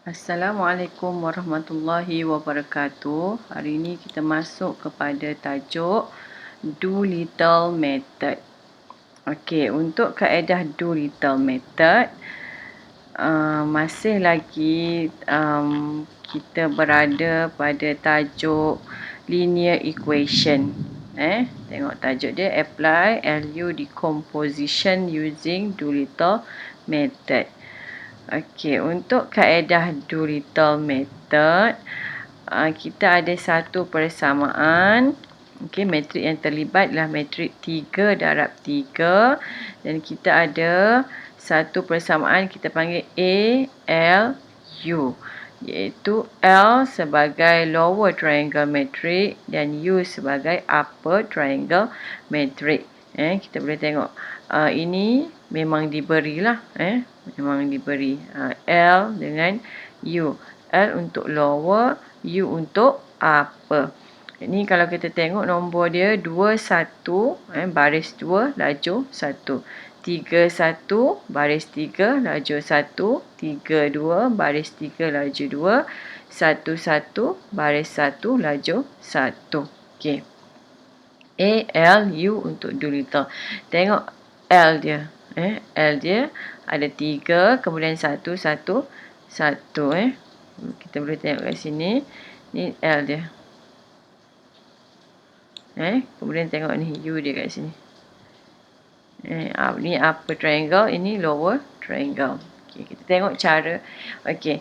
Assalamualaikum warahmatullahi wabarakatuh. Hari ini kita masuk kepada tajuk Do-Little Method. Okey, untuk kaedah Do-Little Method, masih lagi kita berada pada tajuk linear equation. Tengok tajuk dia, apply LU decomposition using Do-Little Method. Okey, untuk kaedah Do-Little Method, kita ada satu persamaan. Okey, matrik yang terlibat adalah matrik 3 darab 3. Dan kita ada satu persamaan kita panggil A, L, U. Iaitu L sebagai lower triangle matrix dan U sebagai upper triangle matrix. Kita boleh tengok. Ini memang diberilah. Memang diberi. L dengan U. L untuk lower, U untuk upper. Ini kalau kita tengok nombor dia 21, baris 2, lajur 1. 31, baris 3, lajur 1. 32, baris 3, lajur 2. 11, baris 1, lajur 1. Okey. A, L, U untuk Do-Little. Tengok L dia. L dia ada 3, kemudian 1, 1, 1. Kita boleh tengok kat sini. Ni L dia. Kemudian tengok ni U dia kat sini. Ni upper triangle, ini lower triangle. Okay, kita tengok cara. Okey.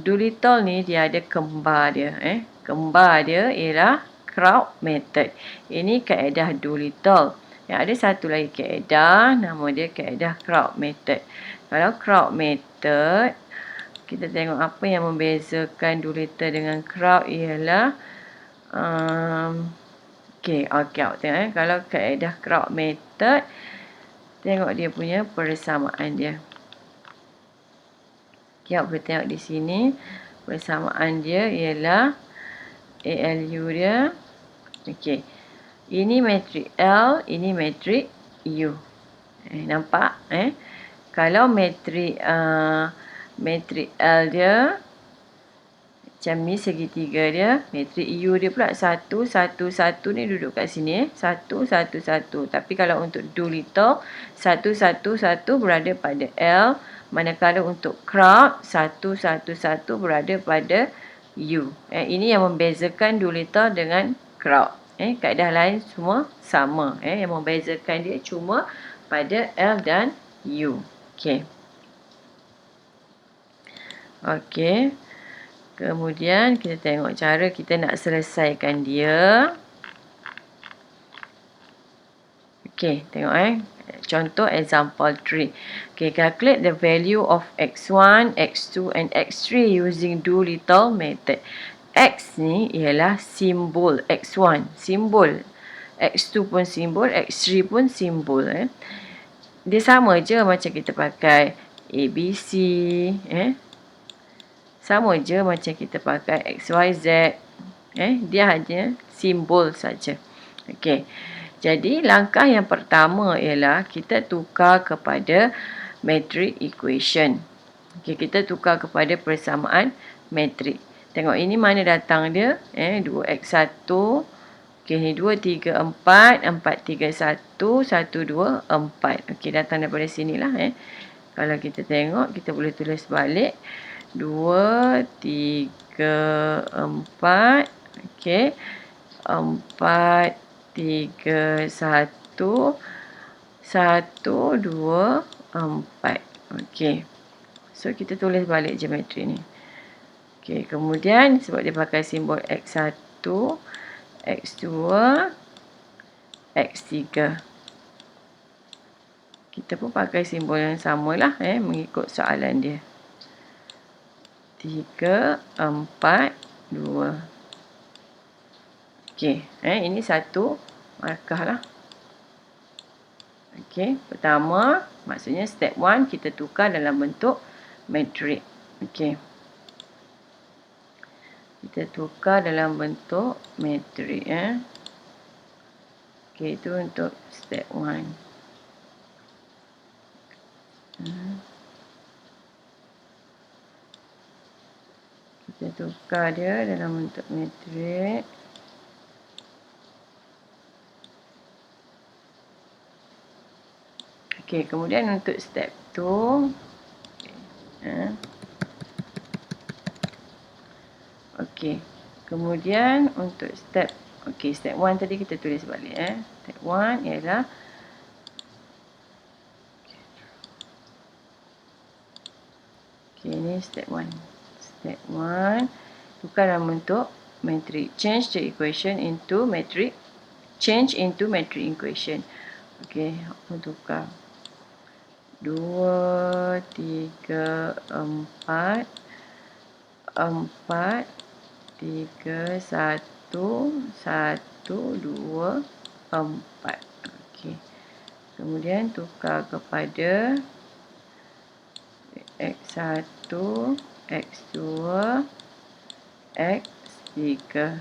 Do-Little ni dia ada kembar dia. Kembar dia ialah crowd method. Ini kaedah Do-Little. Yang ada satu lagi kaedah, nama dia kaedah crowd method. Kalau crowd method, kita tengok apa yang membezakan Do-Little dengan crowd ialah awak tengok kalau kaedah crowd method, tengok dia punya persamaan dia. Awak boleh tengok di sini persamaan dia ialah ALU dia. Okey. Ini matrik L, ini matrik U. Nampak? Kalau matrik L dia macam ni segitiga dia, matrik U dia pula 1, 1, 1 ni duduk kat sini. 1, 1, 1. Tapi kalau untuk Do-Little, 1, 1, 1 berada pada L. Manakala untuk crowd, 1, 1, 1 berada pada U. Ini yang membezakan Do-Little dengan crowd. Kaedah lain semua sama. Yang membezakan dia cuma pada L dan U. Okey. Okey. Kemudian kita tengok cara kita nak selesaikan dia. Okey, tengok contoh example 3. Okay, calculate the value of x1, x2 and x3 using Do-Little method. X ni ialah simbol x1, simbol. X2 pun simbol, x3 pun simbol. Dia sama je macam kita pakai ABC, sama je macam kita pakai XYZ. Dia hanya simbol saja. Okey. Jadi langkah yang pertama ialah kita tukar kepada matrix equation. Okey, kita tukar kepada persamaan matrik. Tengok ini mana datang dia? 2x1. Okey, ni 2, 3, 4. 4, 3, 1. 1, 2, 4. Okey, datang daripada sinilah. Kalau kita tengok, kita boleh tulis balik. 2, 3, 4. Okey. 4, 3, 1. 1, 2, 4. Okey. So, kita tulis balik geometri ni. Okey. Kemudian, sebab dia pakai simbol X1, X2, X3. Kita pun pakai simbol yang samalah mengikut soalan dia. 3, 4, 2. Okey, ini satu markah lah. Okey, pertama, maksudnya step 1 kita tukar dalam bentuk matrik. Okey. Kita tukar dalam bentuk matrik. Okey, itu untuk step 1. Kita tukar dia dalam bentuk matrik. Okey, kemudian untuk step tu, okey. Kemudian untuk step, okey, step 1 tadi kita tulis balik Step 1 ialah okey, ni step 1. Step 1 tukar dalam bentuk matrik. Change the equation into matrix. Change into matrix equation. Okey, aku tukar 2, 3, 4, 4, 3, 1, 1, 2, 4. Okey. Kemudian tukar kepada X1, X2, X3.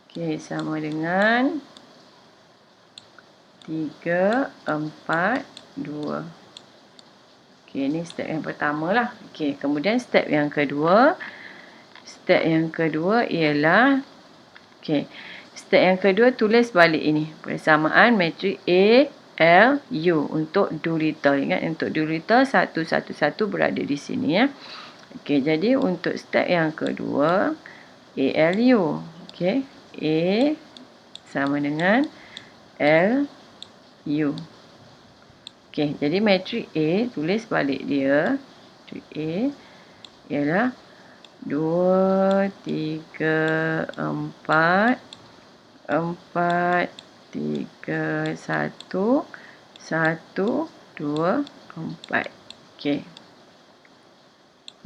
Okey, sama dengan 3, 4, 2. Okey, ni step yang pertama lah. Okey, kemudian step yang kedua. Step yang kedua ialah, okey, step yang kedua tulis balik ini. Persamaan matrik A, L, U untuk Doolittle. Ingat, untuk Doolittle 1, 1, 1 berada di sini ya. Okey, jadi untuk step yang kedua, A, L, U. Okey, A sama dengan L, U. Okey, jadi matrik A, tulis balik dia. Matrik A ialah 2, 3, 4, 4, 3, 1, 1, 2, 4. Okey.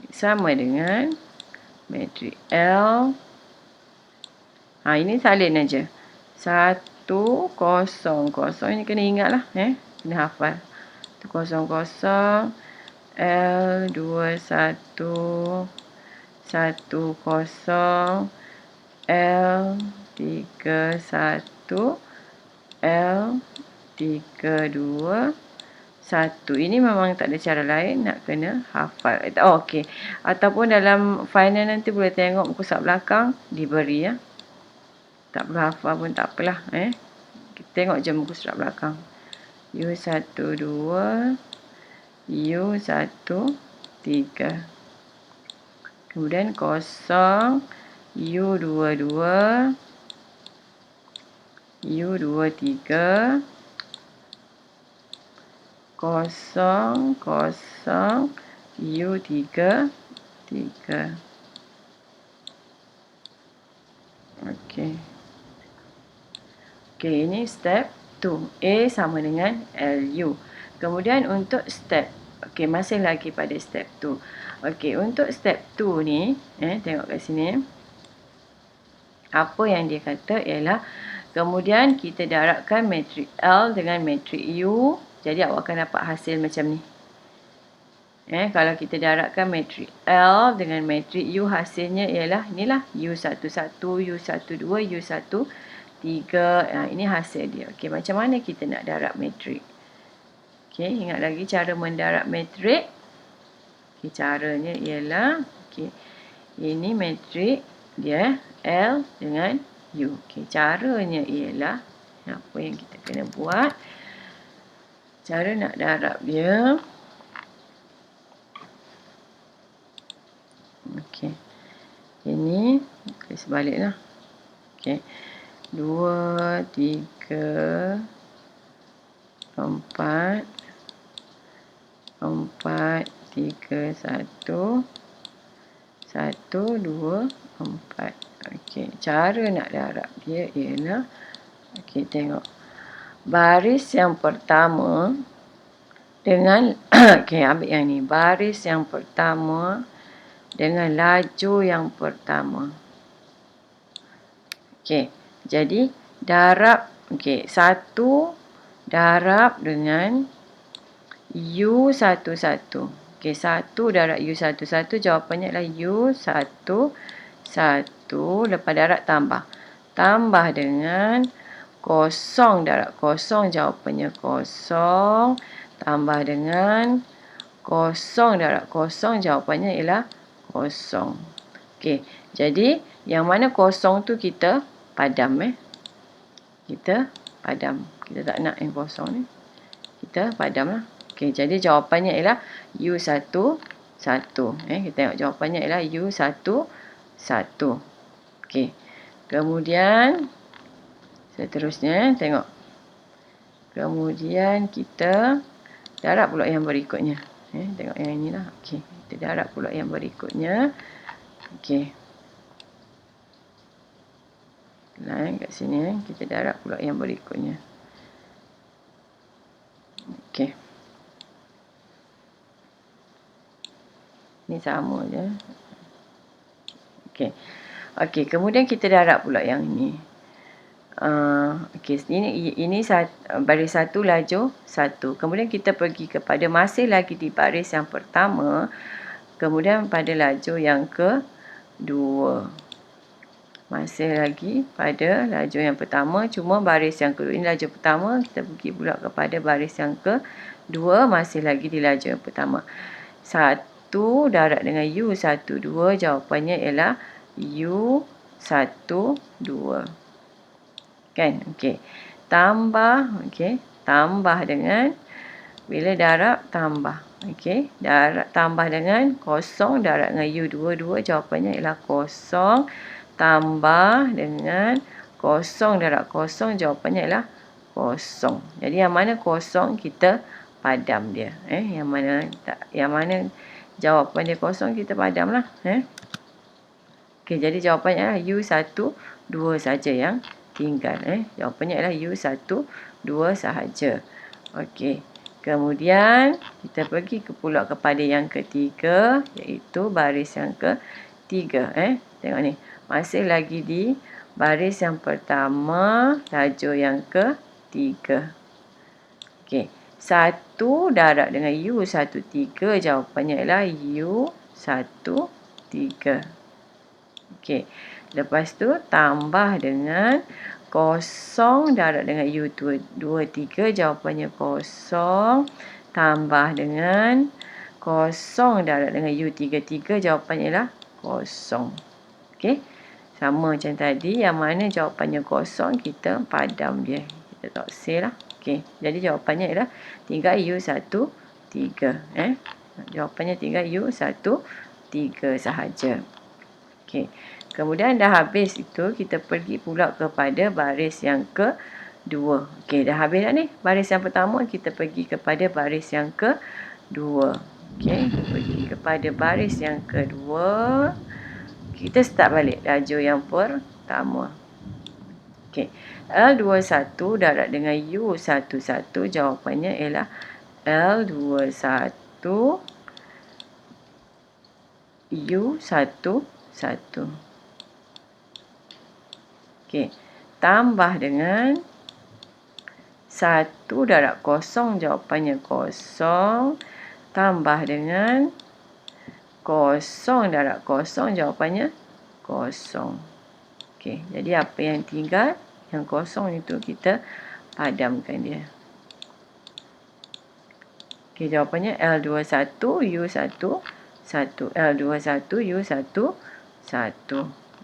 Sama dengan matrik L. Ini salin aja. 1, 0, 0. Ini kena ingat lah. Kena hafal. 1, 0, 0. L, 2, 1. 1, 0. L, 3, 1. L, 3, 2. 1. Ini memang tak ada cara lain, nak kena hafal. Okey. Ataupun dalam final nanti boleh tengok muka surat belakang diberi ya. Tak perlu hafal pun tak apalah. Kita tengok je muka surat belakang. U1, 2. U1, 3. Kemudian 0. U2, 2. U2, 3. 0, 0. U3, 3. Okey. Okey, ini step 2. A sama dengan LU. Kemudian untuk step, okey, masih lagi pada step 2. Okey, untuk step 2 ni, tengok kat sini. Apa yang dia kata ialah, kemudian kita darabkan matrik L dengan matrik U. Jadi awak akan dapat hasil macam ni. Kalau kita darabkan matrik L dengan matrik U, hasilnya ialah inilah U11, U12, U13. Ini hasil dia. Okey, macam mana kita nak darab matrik? Okey, ingat lagi cara mendarab matrik. Okey, caranya ialah, okey, ini matrik dia L dengan U. Okey, caranya ialah apa yang kita kena buat? Cara nak darab dia. Okey. Ini tulis baliklah. Okey. 2, 3, 4, 4, 3, 1, 1, 2, 4. Okey, cara nak darab dia ialah, okey, tengok. Baris yang pertama dengan okey, ambil yang ni. Baris yang pertama dengan laju yang pertama. Okey, jadi darab, okey, 1 darab dengan U11. Okey, 1 darab U11, jawapannya adalah U11. Lepas darab tambah. Tambah dengan 0 darab 0, jawapannya 0. Tambah dengan 0 darab 0, jawapannya ialah kosong. Okey, jadi yang mana kosong tu kita padam Kita padam. Kita tak nak yang kosong ni. Kita padam lah. Okey, jadi jawapannya ialah U1 1. Kita tengok jawapannya ialah U1 1. Okey. Kemudian seterusnya tengok. Kemudian kita darab pula yang berikutnya. Tengok yang inilah. Okey, kita darab pula yang berikutnya. Okey. Line kat sini kita darab pula yang berikutnya. Okey. Ni sama je. Okey. Okey, kemudian kita darab pula yang ini. Okey, ini baris 1 lajur 1. Kemudian kita pergi kepada masih lagi di baris yang pertama, kemudian pada lajur yang kedua. Masih lagi pada lajur yang pertama, cuma baris yang kedua. Ini lajur pertama, kita pergi pula kepada baris yang kedua, masih lagi di lajur yang pertama. 1 darab dengan U12, jawapannya ialah U12. Kan? Okey. Tambah dengan, bila darab, tambah. Okey. Tambah dengan kosong, darab dengan U22, jawapannya ialah kosong. Tambah dengan kosong darab kosong, jawapannya ialah kosong. Jadi yang mana kosong kita padam dia. Yang mana jawapan dia kosong kita padam lah. Okey, jadi jawapannya adalah U1 2 saja yang tinggal. Jawapannya adalah U1 2 sahaja. Okey. Kemudian kita pergi pula kepada yang ketiga, iaitu baris yang ketiga. Tengok ni. Masih lagi di baris yang pertama, lajur yang ketiga. Okey. 1 darab dengan U13, jawapannya ialah U13. Okey. Lepas tu tambah dengan kosong darab dengan U23, jawapannya kosong. Tambah dengan kosong darab dengan U33, jawapannya ialah kosong. Okey. Sama macam tadi, yang mana jawapannya kosong, kita padam dia. Kita tak say lah. Okey, jadi jawapannya ialah tinggal U13. Jawapannya tinggal U13 sahaja. Okey, kemudian dah habis itu, kita pergi pula kepada baris yang kedua. Okey, dah habis dah ni. Baris yang pertama, kita pergi kepada baris yang kedua. Okey, pergi kepada baris yang kedua. Kita start balik lajur yang pertama. Okey. L21 darab dengan U11, jawapannya ialah L21 U11. Okey. Tambah dengan 1 darab kosong, jawapannya kosong. Tambah dengan kosong darab kosong, jawapannya kosong. Okey, jadi apa yang tinggal? Yang kosong itu kita padamkan dia. Okey, jawapannya L21 U11. L21 U11.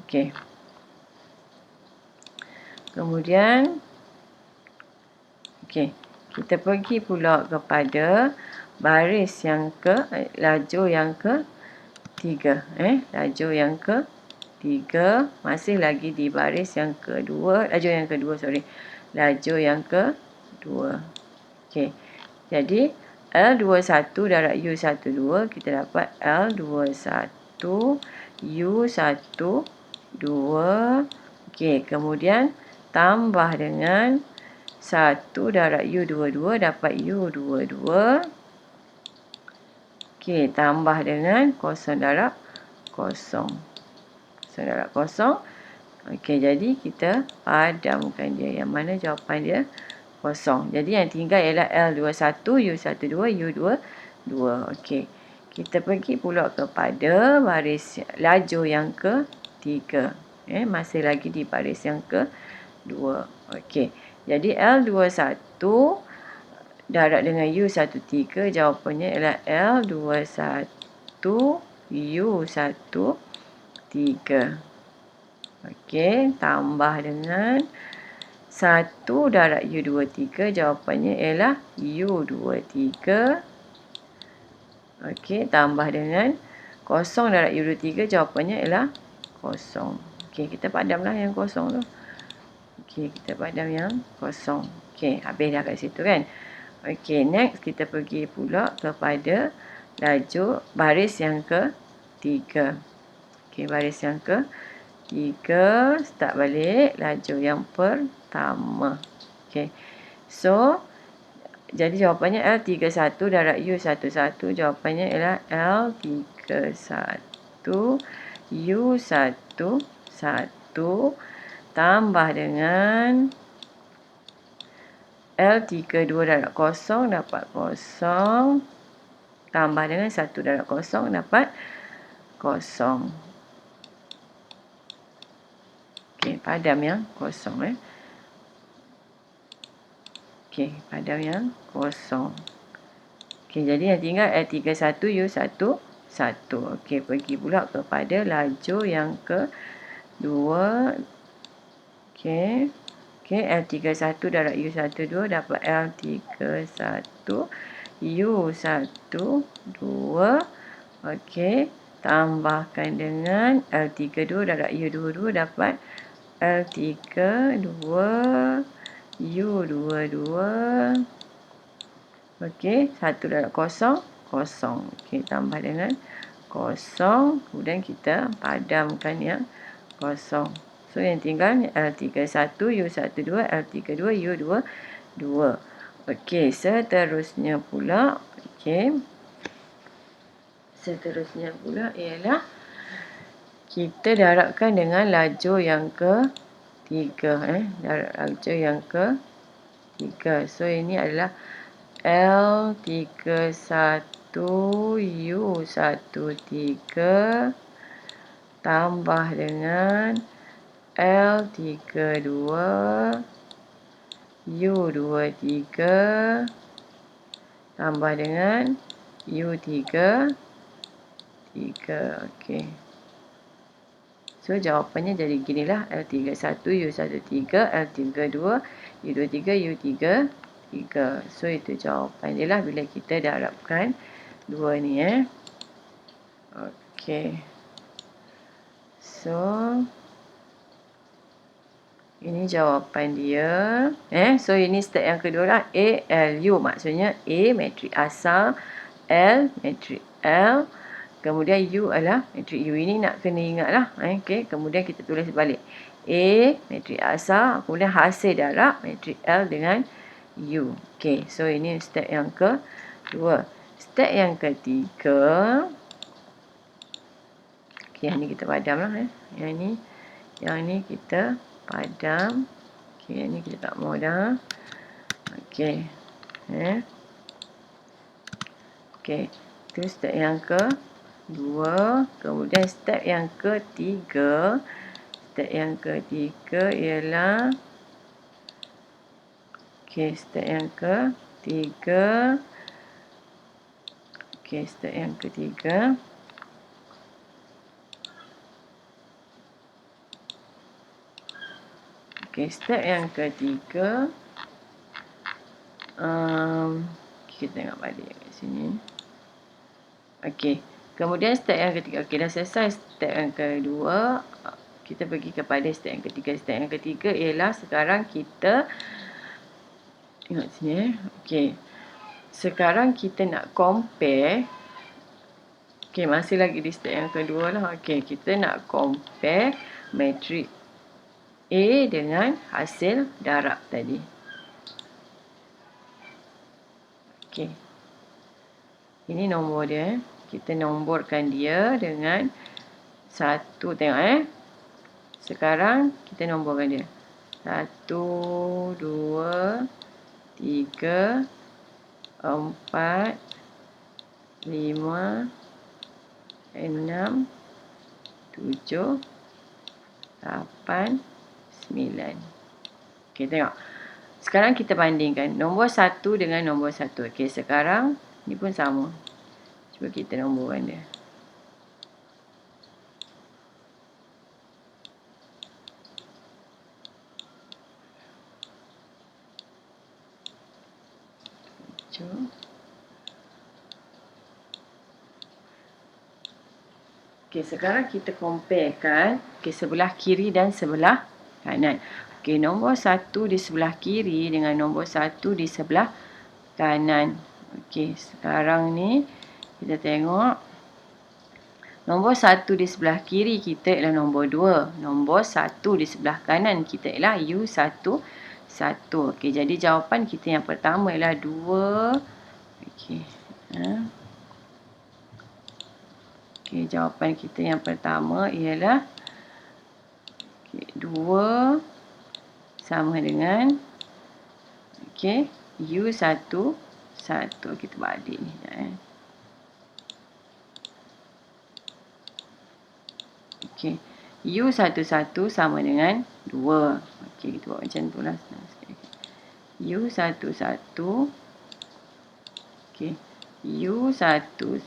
Okey. Kemudian okey, kita pergi pula kepada baris yang lajur yang ketiga. Lajur yang ketiga, masih lagi di baris yang kedua, lajur yang kedua. Okey. Jadi L21 darab U12, kita dapat L21 U12. Okey, kemudian tambah dengan 1 darab U22, dapat U22. Okey, tambah dengan kosong darab kosong. Kosong darab kosong. Okey, jadi kita padamkan dia. Yang mana jawapan dia kosong. Jadi yang tinggal ialah L21, U12, U22. Okey. Kita pergi pula kepada baris lajur yang ketiga. Masih lagi di baris yang kedua. Okey. Jadi L21 darab dengan U13, jawapannya ialah L21 U1, 3. Okey, tambah dengan 1 darab U2, 3. Jawapannya ialah U2, 3. Okey, tambah dengan 0 darab U2, 3. Jawapannya ialah 0. Okey, kita padamlah yang kosong tu. Okey, kita padam yang kosong. Okey, habis dah kat situ kan. Okey, next kita pergi pula kepada laju baris yang ke-3. Okey, baris yang ke-3, start balik laju yang pertama. Okey. So, jadi jawapannya L31 darab U11. Jawapannya ialah L31 U11 tambah dengan L32 darab 0 dapat 0. Tambah dengan 1 darab 0 dapat 0. Okey, padam yang kosong. Okey, padam yang kosong. Okey, jadi yang tinggal L31 U11. Okey, pergi pula kepada laju yang kedua. Okey. Okey, L31 darab U12 dapat L31 U12. Okey, tambahkan dengan L32 darab U22 dapat L32 U22. Okey, 1 darab 0, 0. Okey, tambah dengan 0. Kemudian kita padamkan yang 0. So, yang tinggal L31 U12, L32 U22. Okey, seterusnya pula. Okey. Seterusnya pula ialah kita darabkan dengan laju yang ke-3. Laju yang ke-3. So, ini adalah L31 U13 tambah dengan L32 U23 tambah dengan U33. Okey. So, jawapannya jadi ginilah. L31 U13, L32 U23, U33. So, itu jawapan dia lah bila kita darabkan dua ni. Okey. So, ini jawapan dia. So, ini step yang kedua lah. A, L, U. Maksudnya A, matrik asal. L, matrik L. Kemudian U adalah matrik U. Ini nak kena ingat lah. Okey. Kemudian kita tulis balik. A, matrik asal. Kemudian hasil darab matrik L dengan U. Okey. So, ini step yang kedua. Step yang ketiga. Okey, yang ni kita padam lah. Yang ni kita padam. Okey, yang ni kita tak mau dah. Okey. Okey. Itu step yang kedua. Kemudian step yang ketiga. Step yang ketiga ialah step yang ketiga. Step yang ketiga. Step yang ketiga. Kita tengok balik kat sini. Kemudian step yang ketiga. Dah selesai step yang kedua. Kita pergi kepada step yang ketiga. Step yang ketiga ialah sekarang kita tengok sini. Sekarang kita nak compare. Masih lagi di step yang kedua lah. Kita nak compare matrik A dengan hasil darab tadi. Ini nombor dia. Kita nomborkan dia dengan 1. Tengok Sekarang kita nomborkan dia. 1, 2, 3, 4, 5, 6, 7, 8, 9. Tengok. Sekarang kita bandingkan nombor 1 dengan nombor 1. Sekarang ni pun sama. Cuba kita nomborkan dia. Okey, sekarang kita comparekan sebelah kiri dan sebelah kanan. Okey, nombor 1 di sebelah kiri dengan nombor 1 di sebelah kanan. Okey, sekarang ni kita tengok nombor 1 di sebelah kiri kita ialah nombor 2. Nombor 1 di sebelah kanan kita ialah U1. Okey, jadi jawapan kita yang pertama ialah 2. Okey. Okey, jawapan kita yang pertama ialah 2 sama dengan U1. Kita balik ni. Okey, U11 sama dengan 2. Okey, kita buat macam tu lah. U11. Okey, U11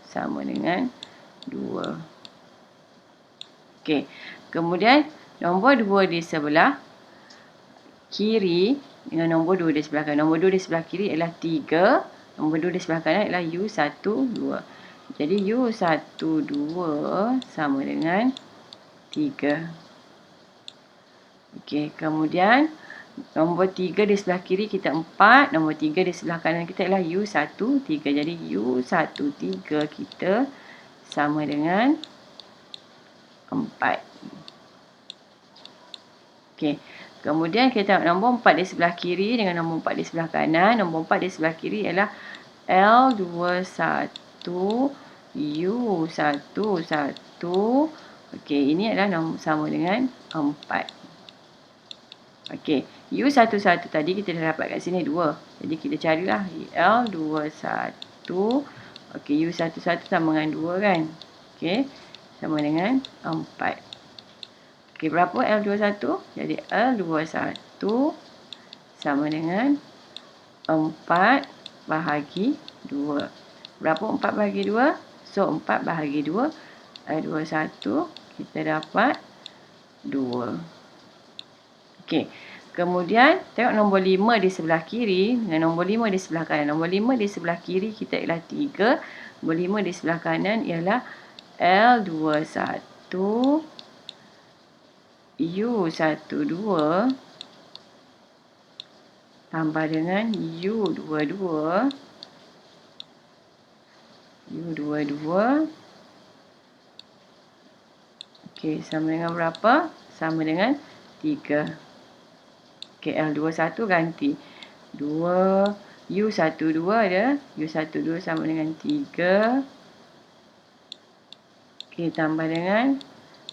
sama dengan 2. Okey, kemudian nombor 2 di sebelah kiri dengan nombor 2 di sebelah kanan. Nombor 2 di sebelah kiri ialah 3. Nombor 2 di sebelah kanan ialah U12. Jadi U12 sama dengan 3. Okey, kemudian nombor 3 di sebelah kiri kita 4. Nombor 3 di sebelah kanan kita ialah U13. Jadi U13 kita sama dengan 4. Okey, kemudian kita nombor 4 di sebelah kiri dengan nombor 4 di sebelah kanan. Nombor 4 di sebelah kiri ialah L21 U11. Okey, ini adalah sama dengan 4. Okey, U11 tadi kita dah dapat kat sini 2. Jadi kita carilah L21. Okey, U11 sama dengan 2 kan? Okey, sama dengan 4. Okey, berapa L21? Jadi L21 sama dengan 4 bahagi 2. Berapa 4 bahagi 2? So, 4 bahagi 2. L21 kita dapat 2. Okey, kemudian tengok nombor 5 di sebelah kiri dengan nombor 5 di sebelah kanan. Nombor 5 di sebelah kiri kita ialah 3. Nombor 5 di sebelah kanan ialah L21 U12 tambah dengan U22. Okey, sama dengan berapa? Sama dengan 3. Okey, L21 ganti 2. U12 ada. U12 sama dengan 3. Okey, tambah dengan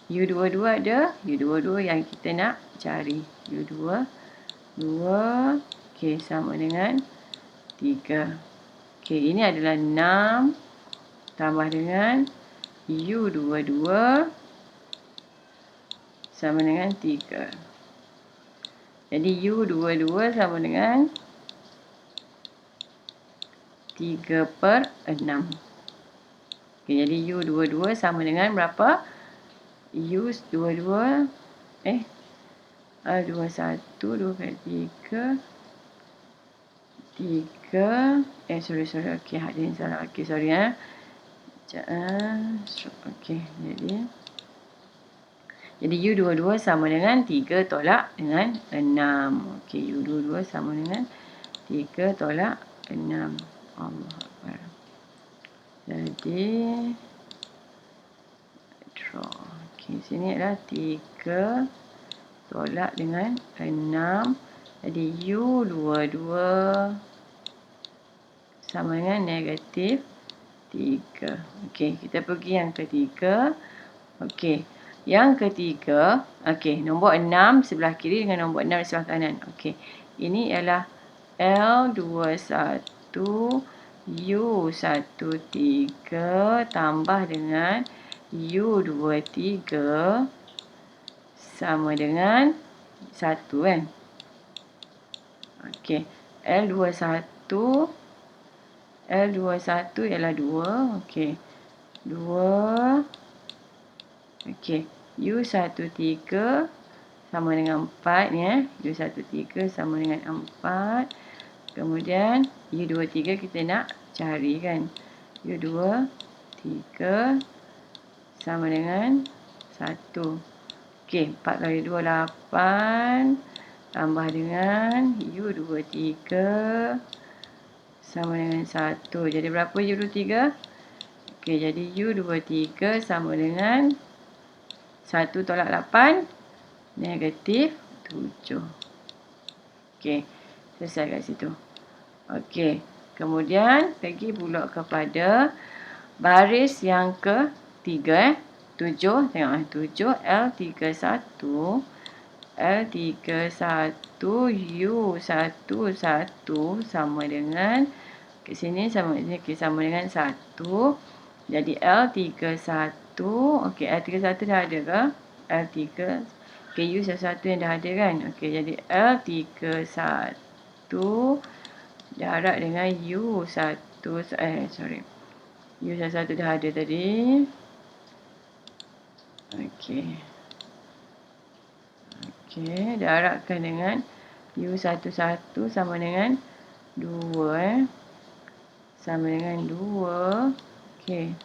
U22 ada. U22 yang kita nak cari. U22. Okey, sama dengan 3. Okey, ini adalah 6 tambah dengan U22 sama dengan 3. Jadi U22 sama dengan 3/6. Okey, jadi U22 sama dengan berapa? U22 21 2 kali 3 sorry okey, ada yang salah. Okey, sorry okey, jadi U22 sama dengan 3 tolak dengan 6. Okey, U22 sama dengan 3 tolak 6. Allah Akbar. Jadi okey, sini adalah 3 tolak dengan 6. Jadi U22 sama dengan negatif 3. Okey, kita pergi yang ketiga. Okey, yang ketiga, okey, nombor 6 sebelah kiri dengan nombor 6 sebelah kanan. Okey, ini ialah L21 U13 tambah dengan U23 sama dengan 1 kan? Okey, L21 ialah 2. Okey, 2. Okey, U13 sama dengan 4 ni U13 sama dengan 4. Kemudian U23 kita nak cari kan. U23 sama dengan 1. Okey, 4 kali 2, 8. Tambah dengan U23 sama dengan 1. Jadi berapa U23? Okey, jadi U23 sama dengan 1 tolak 8, negatif 7. Okey, selesai kat situ. Okey, kemudian pergi pula kepada baris yang ketiga 7, tengok 7 L31 U11 sama dengan kat sini sama dengan 1. Jadi L31, okey L31 dah ada ke? L3 okey U11 yang dah ada kan? Okey, jadi L31 jarak dengan U11 U11 dah ada tadi. Okey. Okey, darabkan dengan U11 sama dengan 2 sama dengan 2. Okey.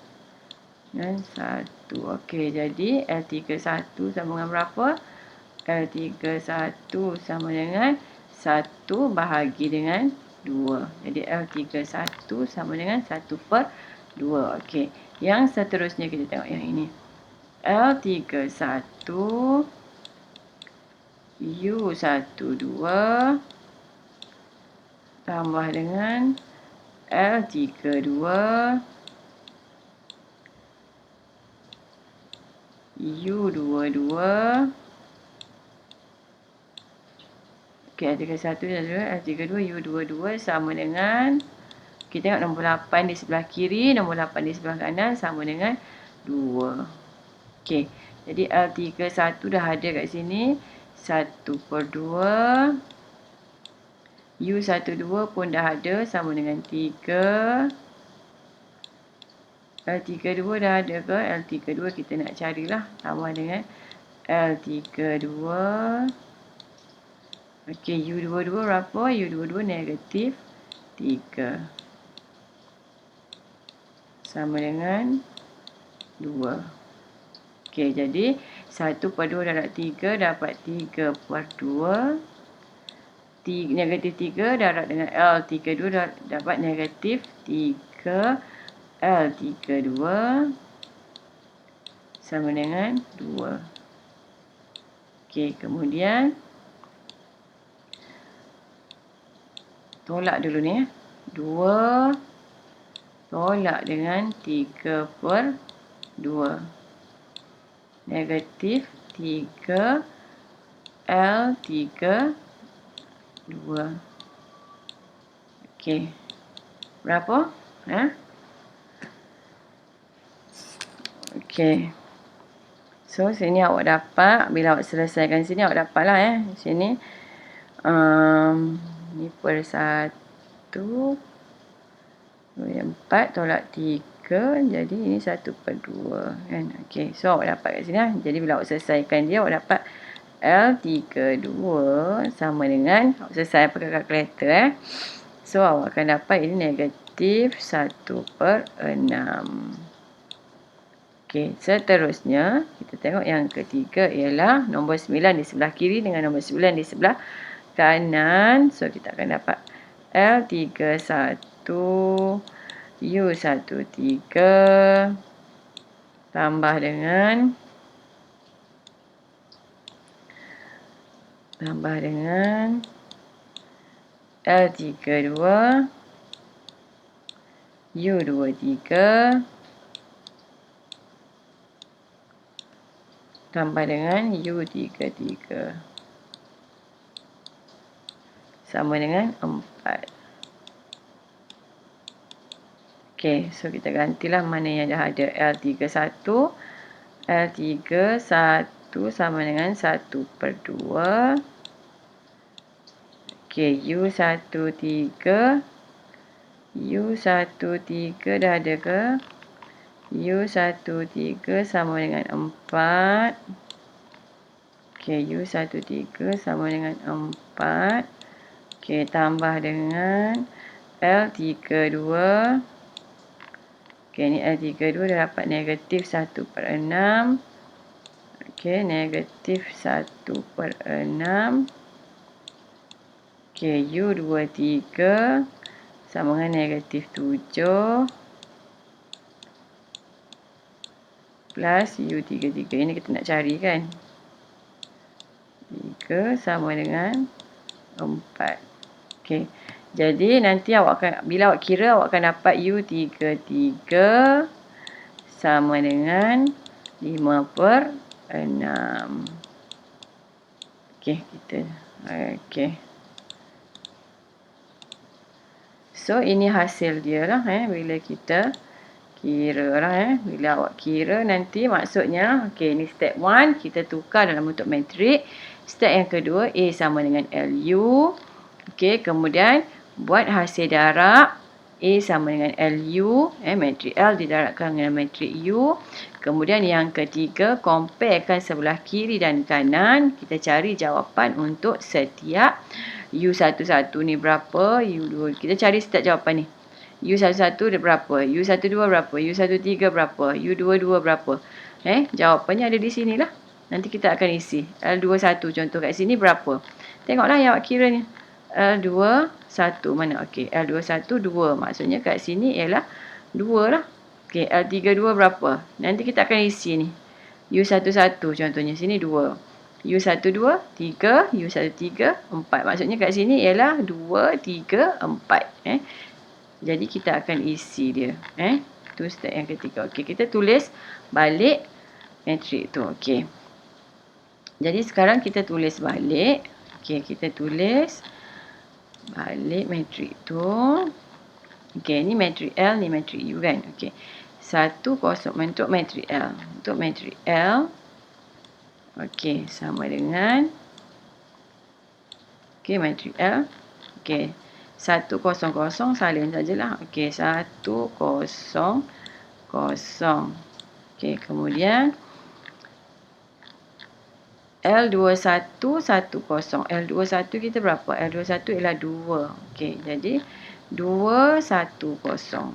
Dan 1. Okey, jadi L31 sama dengan berapa? L31 sama dengan 1 bahagi dengan 2. Jadi L31 sama dengan 1/2. Okey. Yang seterusnya kita tengok yang ini. L31 U12 tambah dengan L32 U22. Okey, L31 L32 U22 sama dengan, kita tengok nombor 8 di sebelah kiri, nombor 8 di sebelah kanan sama dengan 2. Okey, jadi L31 dah ada kat sini. 1/2. U12 pun dah ada sama dengan 3. L32 dah ada ke? L32 kita nak carilah. Tambah dengan L32. Okey, U22 berapa? U22 negatif 3. Sama dengan 2. Okey, jadi 1/2 darab 3 dapat 3/2. Negatif 3 darab dengan L32 dapat negatif 3. L32 sama dengan 2. Okey, kemudian tolak dulu ni. 2 tolak dengan 3/2. Negatif 3 L32. Okey. Berapa? Okey. So, sini awak dapat. Bila awak selesaikan sini, awak dapatlah sini. Ni per 1. 4 tolak 3. Jadi, ini 1/2. Kan? Okey. So, awak dapat kat sini. Jadi, bila awak selesaikan dia, awak dapat L32 sama dengan, awak selesai pakai kalkulator. So, awak akan dapat ini negatif 1/6. Okey, seterusnya kita tengok yang ketiga ialah nombor 9 di sebelah kiri dengan nombor 9 di sebelah kanan. So, kita akan dapat L31 U13 tambah dengan L32 U23 tambah dengan U33 sama dengan 4. Okey, so kita gantilah mana yang dah ada. L31 sama dengan 1/2. Okey, U13 dah ada ke? U13 sama dengan 4. Okey, U13 sama dengan 4. Okey, tambah dengan L32. Okey, ni L32 dah dapat negatif 1/6. Okey, negatif 1/6. Okey, U23 sama dengan negatif 7 plus U33. Ini kita nak cari kan. 3 sama dengan 4. Okey. Jadi nanti awak akan, bila awak kira, awak akan dapat U33 sama dengan 5/6. Okey, kita. Okey. So, ini hasil dia lah bila kita kira lah Bila awak kira nanti maksudnya, okey, ni step 1, kita tukar dalam bentuk matrik. Step yang kedua, A sama dengan LU. Okey, kemudian buat hasil darab. A sama dengan LU, matrik L didarabkan dengan matrik U. Kemudian yang ketiga, comparekan sebelah kiri dan kanan. Kita cari jawapan untuk setiap U11 ni berapa, U2. Kita cari setiap jawapan ni. U11 dia berapa, U12 berapa, U13 berapa, U22 berapa. Jawapannya ada di sini lah. Nanti kita akan isi. L21 contoh kat sini berapa. Tengoklah yang awak kira ni. L21 mana? Okey, L21 2. Maksudnya kat sini ialah 2 lah. Okey, L32 berapa? Nanti kita akan isi ni. U11 contohnya sini 2. U12 3, U13 4. Maksudnya kat sini ialah 2, 3, 4. Jadi kita akan isi dia. Itu step yang ketiga. Okey, kita tulis balik matrik tu. Okey. Jadi sekarang kita tulis balik. Okey, kita tulis balik matrik tu. Okey, ni matrik L, ni matrik U kan. Okey. 1, 0 untuk matrik L. Untuk matrik L. Okey, sama dengan. Okey, matrik L. Okey. 1, 0, 0 salin sajalah. Okey, 1, 0, 0. Okey, kemudian L21 10. L21 kita berapa? L21 ialah 2. Okey, jadi 2 1 0.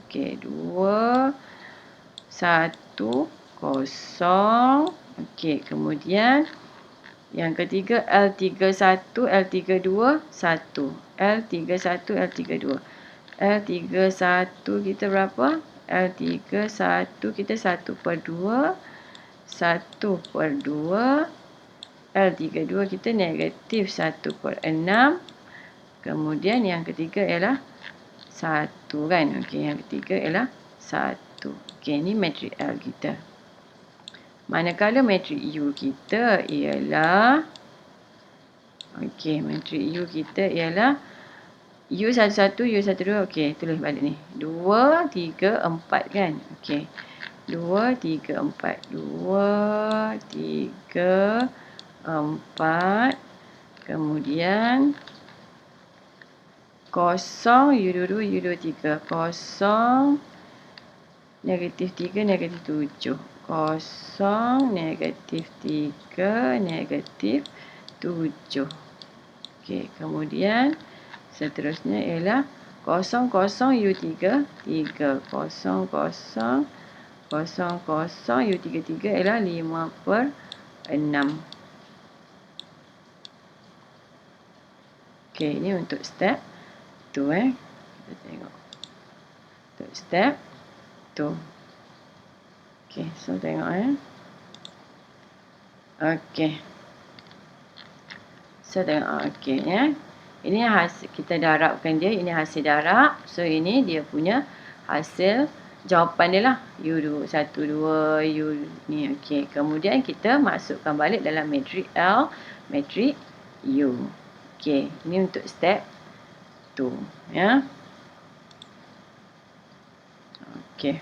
Okey, 2 1 0. Okey, kemudian yang ketiga L31 L32 1. L31 L32. L31 kita berapa? L31 kita 1/2. 1/2. L32 kita negatif 1/6. Kemudian yang ketiga ialah 1 kan. Okey, yang ketiga ialah 1. Okey, ni matrik L kita. Manakala matrik U kita ialah, okey, matrik U kita ialah U11, U12. Okey, tulis balik ni. 2, 3, 4 kan. Okey. 2, 3, 4. 2, 3, 4. Kemudian 0, U22, U23. 0, negatif 3, negatif 7. 0, negatif 3, negatif 7. Okey, kemudian seterusnya ialah 0, 0, U3, 3. 0, 0, 0, 0, U33 ialah 5/6. Okey, ini untuk step tu kita tengok. Untuk step tu. Okey, so tengok Okey. So tengok okey Ini hasil kita darabkan dia, ini hasil darab. So ini dia punya hasil jawapan dia lah. U12, U ni okey. Kemudian kita masukkan balik dalam matrik L, matrik U. Okey, ini untuk step tu Okey.